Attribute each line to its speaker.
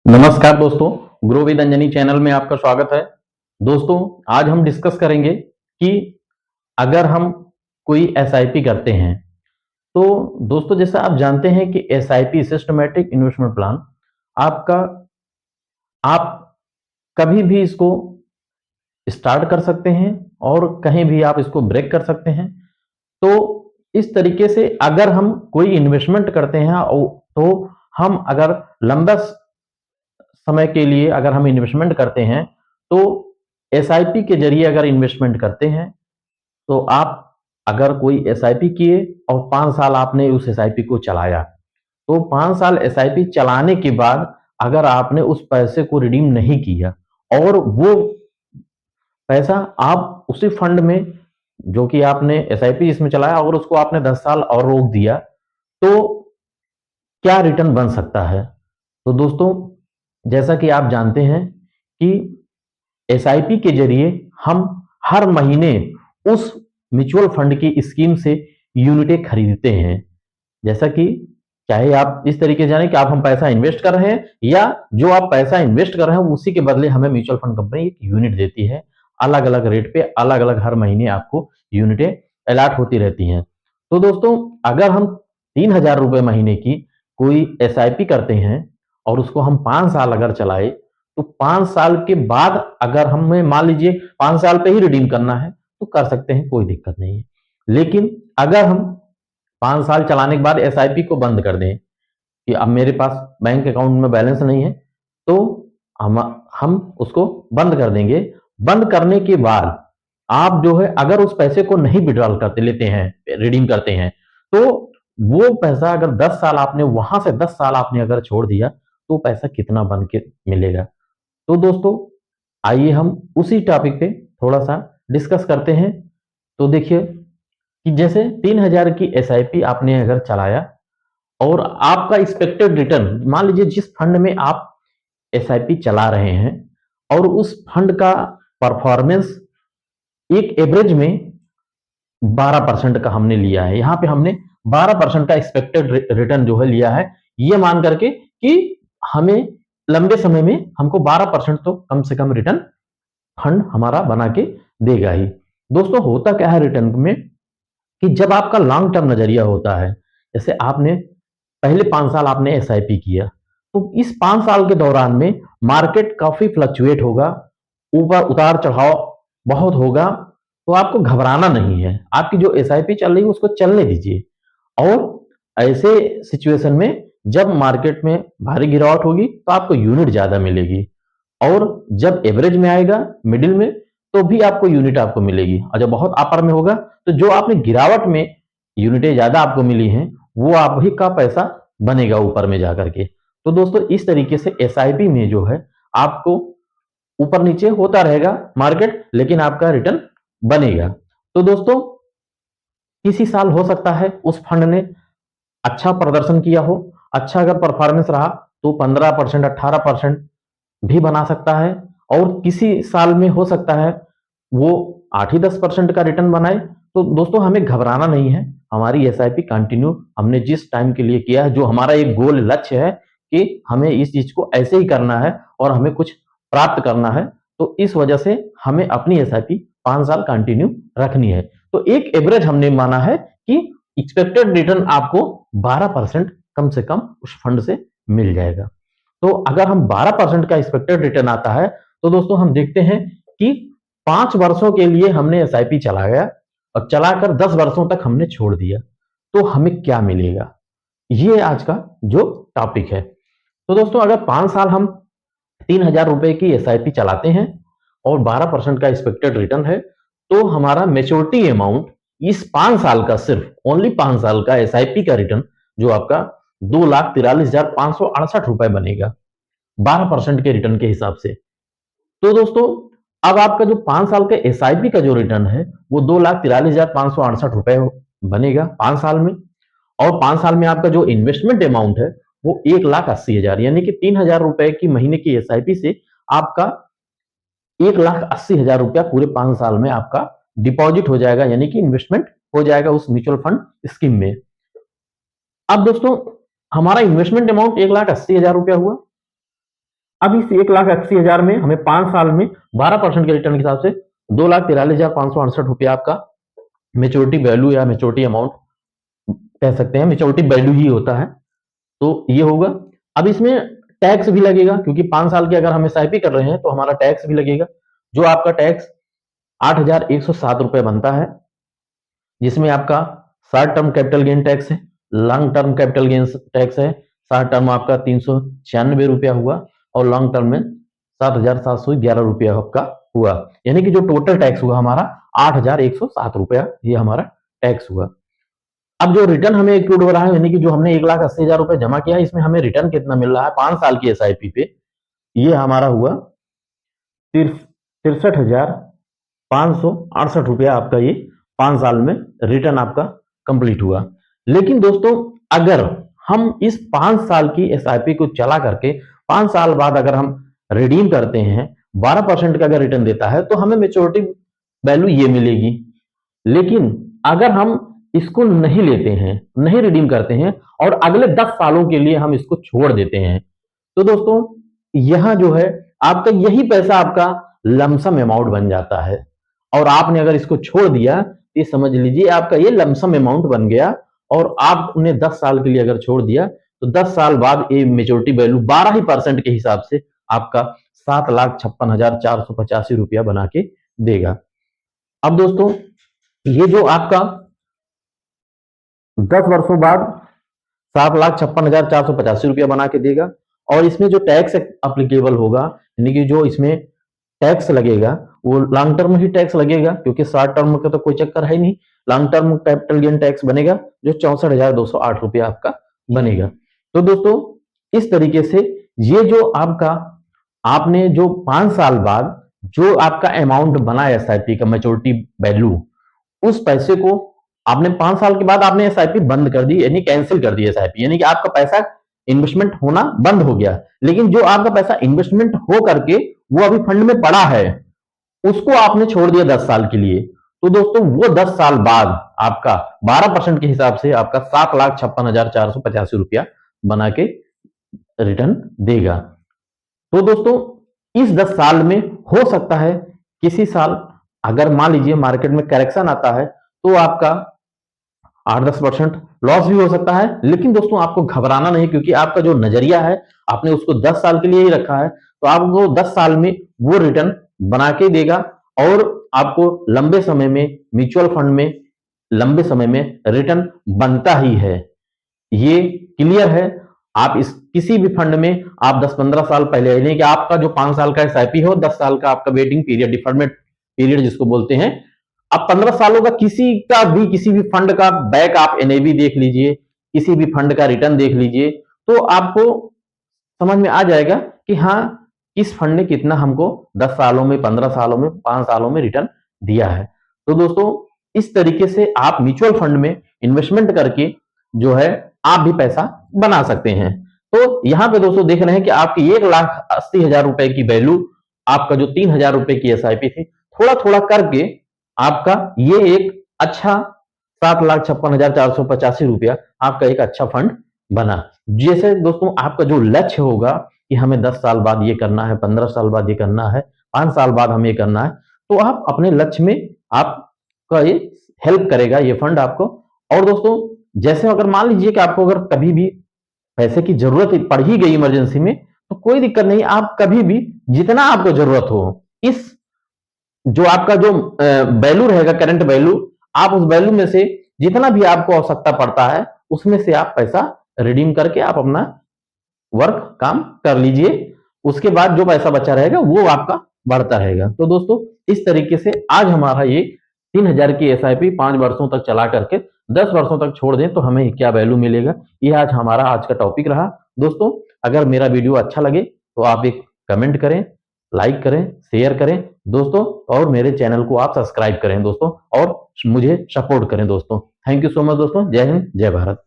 Speaker 1: नमस्कार दोस्तों, grow with Anjani channel में आपका स्वागत है। दोस्तों, आज हम डिस्कस करेंगे कि अगर हम कोई एसआईपी करते हैं, तो दोस्तों जैसा आप जानते हैं कि एसआईपी सिस्टमैटिक इन्वेस्टमेंट प्लान आपका आप कभी भी इसको स्टार्ट कर सकते हैं और कहीं भी आप इसको ब्रेक कर सकते हैं। तो इस तरीके से अगर हम कोई इन्वेस्टमेंट करते हैं तो हम अगर लंबा समय के लिए अगर हम इन्वेस्टमेंट करते हैं, तो एसआईपी के जरिए अगर इन्वेस्टमेंट करते हैं, तो आप अगर कोई एसआईपी किए और 5 साल आपने उस एसआईपी को चलाया, तो 5 साल एसआईपी चलाने के बाद अगर आपने उस पैसे को रिडीम नहीं किया और वो पैसा आप उसी फंड में जो कि आपने एसआईपी जिसमें चलाया अगर उसको आपने 10 साल और रोक दिया, तो क्या रिटर्न बन सकता है? तो दोस्तों, जैसा कि आप जानते हैं कि एसआईपी के जरिए हम हर महीने उस म्यूचुअल फंड की स्कीम से यूनिटें खरीदते हैं। जैसा कि चाहे आप इस तरीके से जाने कि आप हम पैसा इन्वेस्ट कर रहे हैं या जो आप पैसा इन्वेस्ट कर रहे हैं उसी के बदले हमें म्यूचुअल फंड कंपनी एक यूनिट देती है। अलग-अलग रेट पे अलग-अलग हर महीने आपको यूनिटें अलॉट होती रहती हैं। तो दोस्तों, अगर हम ₹3000 महीने की कोई एसआईपी करते हैं और उसको हम 5 साल अगर चलाए, तो 5 साल के बाद अगर हमें मान लीजिए 5 साल पे ही रिडीम करना है, तो कर सकते हैं, कोई दिक्कत नहीं है। लेकिन अगर हम 5 साल चलाने के बाद एसआईपी को बंद कर दें कि अब मेरे पास बैंक अकाउंट में बैलेंस नहीं है, तो हम हम उसको बंद कर देंगे। बंद करने के बाद आप जो है अगर उस पैसे को नहीं विड्रॉल करते लेते हैं, रिडीम करते हैं, तो वो पैसा अगर 10 साल आपने वहां से 10 साल आपने अगर छोड़ दिया, तो पैसा कितना बन के मिलेगा? तो दोस्तों, आइए हम उसी टॉपिक पे थोड़ा-सा डिस्कस करते हैं। तो देखिए कि जैसे 3000 की एसआईपी आपने अगर चलाया और आपका एक्सपेक्टेड रिटर्न मान लीजिए जिस फंड में आप एसआईपी चला रहे हैं और उस फंड का परफॉर्मेंस एक एवरेज में 12% का हमने लिया है। यहाँ पे हमने 12% का एक्सपेक्टेड रिटर्न जो है लिया है, ये मान करके कि हमें लंबे समय में हमको 12% तो कम से कम रिटर्न फंड हमारा बना के देगा ही। दोस्तों, होता क्या है रिटर्न में कि जब आपका लॉन्ग टर्म नजरिया होता है, जैसे आपने पहले 5 साल आपने एसआईपी किया, तो इस 5 साल के दौरान में मार्केट काफी फ्लक्चुएट होगा, ऊपर उतार चढ़ाव बहुत होगा, तो आपको घबराना नहीं है। आपकी जो एसआईपी चल रही है उसको चलने दीजिए और ऐसे सिचुएशन में जब मार्केट में भारी गिरावट होगी तो आपको यूनिट ज्यादा मिलेगी और जब एवरेज में आएगा मिडिल में तो भी आपको यूनिट आपको मिलेगी और जब बहुत अपर में होगा तो जो आपने गिरावट में यूनिटें ज्यादा आपको मिली हैं वो आप ही का पैसा बनेगा ऊपर में जाकर के। तो दोस्तों, इस तरीके से एसआईपी में जो है आपको ऊपर नीचे होता रहेगा मार्केट, लेकिन आपका रिटर्न बनेगा। तो दोस्तों, किसी साल हो सकता है उस फंड ने अच्छा प्रदर्शन किया हो, अच्छा अगर परफॉर्मेंस रहा तो 15% 18% भी बना सकता है और किसी साल में हो सकता है वो 8 ही 10% का रिटर्न बनाए। तो दोस्तों, हमें घबराना नहीं है। हमारी एसआईपी कंटिन्यू हमने जिस टाइम के लिए किया है, जो हमारा एक गोल लक्ष्य है कि हमें इस चीज को ऐसे ही करना है और हमें कुछ प्राप्त करना है, तो इस वजह से हमें अपनी एसआईपी 5 साल कंटिन्यू रखनी है। तो एक एवरेज हमने माना है कि एक्सपेक्टेड रिटर्न आपको 12% कम से कम उस फंड से मिल जाएगा। तो अगर हम 12% का एक्सपेक्टेड रिटर्न आता है, तो दोस्तों हम देखते हैं कि 5 वर्षों के लिए हमने एसआईपी चलाया और चलाकर 10 वर्षों तक हमने छोड़ दिया, तो हमें क्या मिलेगा? ये आज का जो टॉपिक है। तो दोस्तों, अगर 5 साल हम 3000 रुपए की एसआईपी चलाते हैं और 12% का एक्सपेक्टेड रिटर्न है, तो हमारा मेच्योरिटी अमाउंट इस 5 साल का सिर्फ ओनली 5 साल का एसआईपी का रिटर्न जो आपका 2,43,568 रुपए बनेगा 12% के रिटर्न के हिसाब से। तो दोस्तों, अब आपका जो 5 साल का एसआईपी का जो रिटर्न है वो 2,43,568 रुपए बनेगा 5 साल में और 5 साल में आपका जो इन्वेस्टमेंट अमाउंट है वो 1,80,000 यानी कि 3,000 रुपए की महीने की एसआईपी से आपका 1,80,000 रुपया पूरे 5 साल में आपका डिपॉजिट हो जाएगा, यानी कि इन्वेस्टमेंट हो जाएगा उस म्यूचुअल फंड स्कीम में। अब दोस्तों, हमारा इन्वेस्टमेंट अमाउंट 1,80,000 रुपया हुआ अब इस 1,80,000 में हमें 5 साल में 12% के रिटर्न के हिसाब से 2,43,568 रुपया आपका मेच्योरिटी वैल्यू या मेच्योरिटी अमाउंट कह सकते हैं, मेच्योरिटी वैल्यू ही होता है। तो ये होगा। अब इसमें टैक्स भी लगेगा, क्योंकि 5 साल की अगर हम एसआईपी कर रहे हैं तो हमारा टैक्स भी लगेगा, जो आपका टैक्स 8,107 रुपए बनता है, जिसमें आपका short term capital gain tax है, long term capital gain tax है। शॉर्ट टर्म आपका 396 रुपया हुआ और लॉन्ग टर्म में 7,711 रुपया आपका हुआ, यानी कि जो टोटल टैक्स हुआ हमारा 8,107 रुपया, ये हमारा टैक्स हुआ। अब जो रिटर्न हमें एक्यूड हो रहा है, यानी कि जो हमने 1,80,000 रुपए जमा किया है, इसमें हमें रिटर्न कितना मिल रहा है 5 साल की एसआईपी पे, ये हमारा हुआ 63,568 रुपया आपका ये 5 साल में रिटर्न आपका कंप्लीट हुआ। लेकिन दोस्तों अगर हम इस 5 साल की एसआईपी को चला करके 5 साल बाद अगर हम रिडीम करते हैं, 12% का अगर रिटर्न देता है तो हमें मेच्योरिटी वैल्यू ये मिलेगी। लेकिन अगर हम इसको नहीं लेते हैं, नहीं रिडीम करते हैं और अगले 10 सालों के लिए हम इसको छोड़ देते हैं, तो दोस्तों यहां जो है आपका यही पैसा आपका लमसम अमाउंट बन जाता है। और आपने अगर इसको छोड़ दिया, ये समझ लीजिए आपका ये लमसम अमाउंट बन गया, और आपने 10 साल के लिए अगर छोड़ दिया तो 10 साल बाद ये मेच्योरिटी वैल्यू 12% के हिसाब से आपका 7,56,485 रुपया बना के देगा। अब दोस्तों ये जो आपका 10 वर्षों बाद 7,56,485 रुपया बना के देगा, और इसमें जो टैक्स अप्लीकेबल होगा, यानी कि जो इसमें टैक्स लगेगा वो लॉन्ग टर्म ही टैक्स लगेगा, क्योंकि शॉर्ट टर्म का तो कोई चक्कर है नहीं। Long term capital gain tax बनेगा जो 64,208 रुपया आपका बनेगा। तो दोस्तों इस तरीके से ये जो आपका आपने जो 5 साल बाद जो आपका अमाउंट बना एसआईपी का मेच्योरिटी वैल्यू, उस पैसे को आपने 5 साल के बाद आपने एसआईपी बंद कर दी, यानी कैंसिल कर दी एसआईपी, यानी कि आपका पैसा इन्वेस्टमेंट होना बंद हो गया। लेकिन जो आपका पैसा इन्वेस्टमेंट हो करके वो अभी फंड में पड़ा है, उसको आपने छोड़ दिया 10 साल के लिए, तो दोस्तों वो 10 साल बाद आपका 12% के हिसाब से आपका 7,56,485 रुपया बना के रिटर्न देगा। तो दोस्तों इस 10 साल में हो सकता है किसी साल अगर मान लीजिए मार्केट में करेक्शन आता है तो आपका 8-10% लॉस भी हो सकता है। लेकिन दोस्तों आपको घबराना नहीं, क्योंकि आपका जो नजरिया है आपने उसको 10 साल के लिए ही रखा है, तो आपको 10 साल में वो रिटर्न बना के देगा, और आपको लंबे समय में म्यूचुअल फंड में लंबे समय में रिटर्न बनता ही है, ये क्लियर है। आप इस किसी भी फंड में आप 10-15 साल पहले, यानी कि आपका जो 5 साल का एसआईपी हो, 10 साल का आपका वेटिंग पीरियड, डिफरमेंट पीरियड जिसको बोलते हैं, अब 15 सालों का किसी भी फंड का बैक आप एनएवी देख लीजिए, किसी भी फंड का रिटर्न देख लीजिए, तो आपको समझ में आ जाएगा कि हाँ इस फंड ने कितना हमको 10 सालों में, 15 सालों में, 5 सालों में रिटर्न दिया है। तो दोस्तों इस तरीके से आप म्यूचुअल फंड में इन्वेस्टमेंट करके जो है आप भी पैसा बना सकते हैं। तो यहां पे दोस्तों देख रहे हैं कि आपकी 1,80,000 रुपए की वैल्यू, आपका जो 3,000 रुपए की एसआईपी थी, थोड़ा थोड़ा करके आपका ये एक अच्छा 7,56,485 रुपया आपका एक अच्छा फंड बना। जैसे दोस्तों आपका जो लक्ष्य होगा कि हमें 10 साल बाद ये करना है, 15 साल बाद ये करना है, 5 साल बाद हमें ये करना है, तो आप अपने लक्ष्य में आपका ये हेल्प करेगा ये फंड आपको। और दोस्तों जैसे अगर मान लीजिए कि आपको अगर कभी भी पैसे की जरूरत पड़ ही गई इमरजेंसी में, तो कोई दिक्कत नहीं, आप कभी भी जितना आपको जरूरत हो, इस जो आपका जो वैल्यू रहेगा करंट वैल्यू, आप उस वैल्यू में से जितना भी आपको आवश्यकता पड़ता है उसमें से आप पैसा रिडीम करके आप अपना वर्क काम कर लीजिए। उसके बाद जो पैसा बचा रहेगा वो आपका बढ़ता रहेगा। तो दोस्तों इस तरीके से आज हमारा ये 3,000 की एसआईपी 5 वर्षों तक चला करके 10 वर्षों तक छोड़ दें तो हमें क्या वैल्यू मिलेगा, ये आज हमारा आज का टॉपिक रहा। दोस्तों अगर मेरा वीडियो अच्छा लगे तो आप एक कमेंट करें, लाइक करें, शेयर करें दोस्तों, और मेरे चैनल को आप सब्सक्राइब करें दोस्तों, और मुझे सपोर्ट करें दोस्तों। थैंक यू सो मच दोस्तों। जय हिंद, जय भारत।